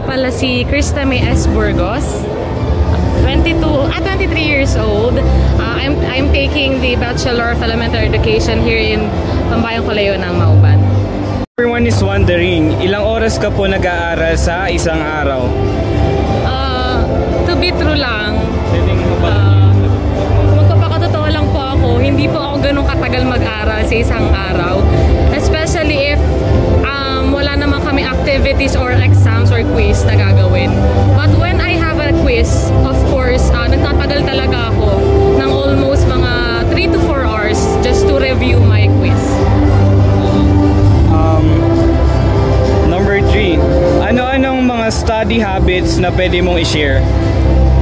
pala si Krista May S. Burgos. 23 years old. I'm taking the Bachelor of Elementary Education here in Pambayang Kaleo ng Mauban. Everyone is wondering, ilang oras ka po nag-aaral sa isang araw? To be true lang, magpapakatotoo lang po ako, hindi po ako ganun katagal mag-aral sa isang araw. Especially if wala naman kami activities or exams or quiz na gagawin. But when I have a quiz, of course, nagtatagal talaga ako ng almost mga 3 to 4 hours just to review my quiz. Number 3, ano-anong mga study habits na pwede mong i-share?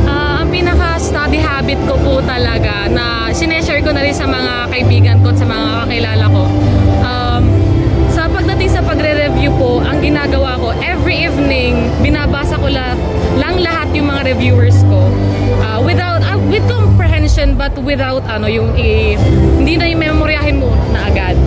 Ang pinaka-study habit ko po talaga na sineshare ko na rin sa mga kaibigan ko at sa mga kakilala ko. Sa pagdating sa pagre-review po, ang ginagawa ko, every evening, binabasa ko lang lahat yung mga reviewers ko. With comprehension but without hindi na yung memoryahin mo na agad.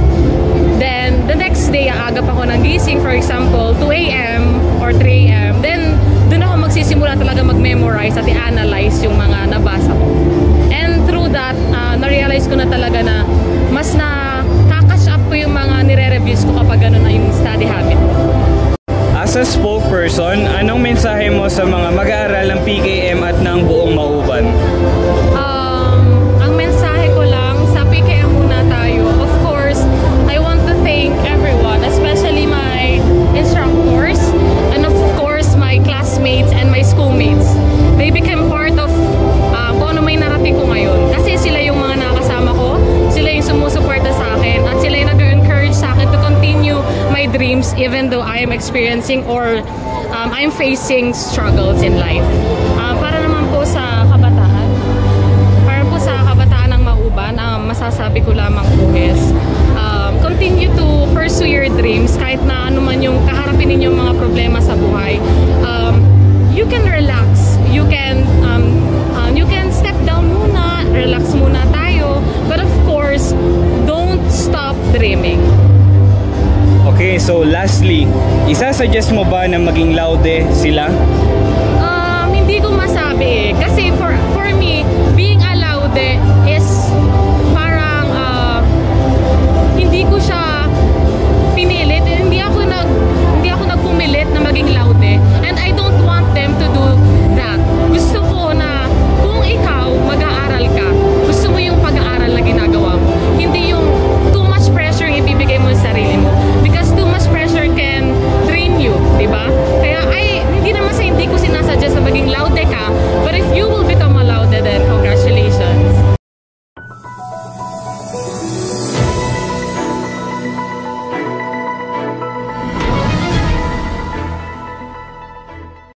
Then, the next day, aagap ako ng gising, for example, 2 AM or 3 AM. Then, doon ako magsisimula talaga mag-memorize at i-analyze yung mga nabasa ko. And through that, na-realize ko na talaga na mas na-catch up ko yung mga nire-reviews ko kapag gano'n na yung study habit. As a spokesperson, anong mensahe mo sa mga mag-aaral ng PKM at ng buong Mauban? Ang mensahe ko lang, sa PKM muna tayo. Of course, I want to thank everyone, especially my instructors, and of course, my classmates and my schoolmates. They became part of kung ano may narating ko ngayon. Kasi sila yung mga nakasama ko, sila yung sumusuporta sa akin, at sila yung nag-encourage sa akin to continue my dreams even though I am experiencing or I'm facing struggles in life. Para naman po sa kabataan ng Mauban, masasabi ko lamang po is continue to pursue your dreams kahit na ano man yung kaharapin ninyong mga problema sa buhay. You can relax, you can step down muna, relax muna tayo, but of course, don't stop dreaming. Okay, so lastly, isa-suggest mo ba na maging laude sila? Hindi ko masabi eh. Kasi for me, being a laude